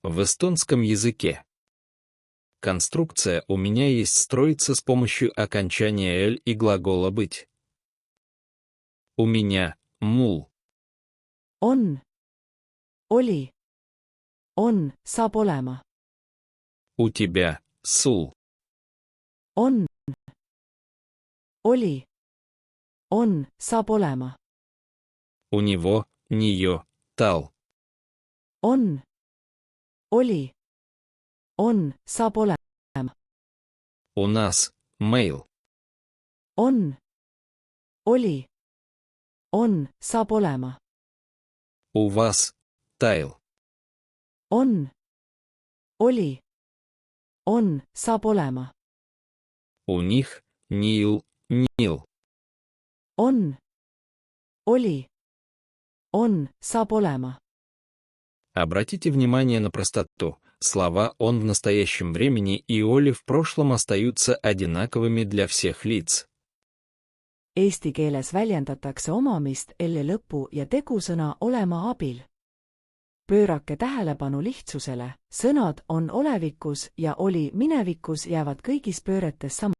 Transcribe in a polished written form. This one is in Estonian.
В эстонском языке. Конструкция «у меня есть» строится с помощью окончания «л» и глагола «быть». У меня – mul. On. Oli. On saab olema. У тебя – sul. On. Oli. On saab olema. У него – нее, tal. On. Oli. On saab olema. У нас – meil. On. Oli. On saab olema. У вас – tail. On. Oli. On saab olema. У них – nil, nil. On. Oli. On saab olema. Обратите внимание на простоту. Слова «он» в настоящем времени и «oli» в прошлом остаются одинаковыми для всех лиц. Eesti keeles väljendatakse omamist elle lõpu ja tegusõna olema abil. Pöörake tähelepanu lihtsusele, sõnad on olevikus ja oli minevikus jäävad kõigis pööretes samaks.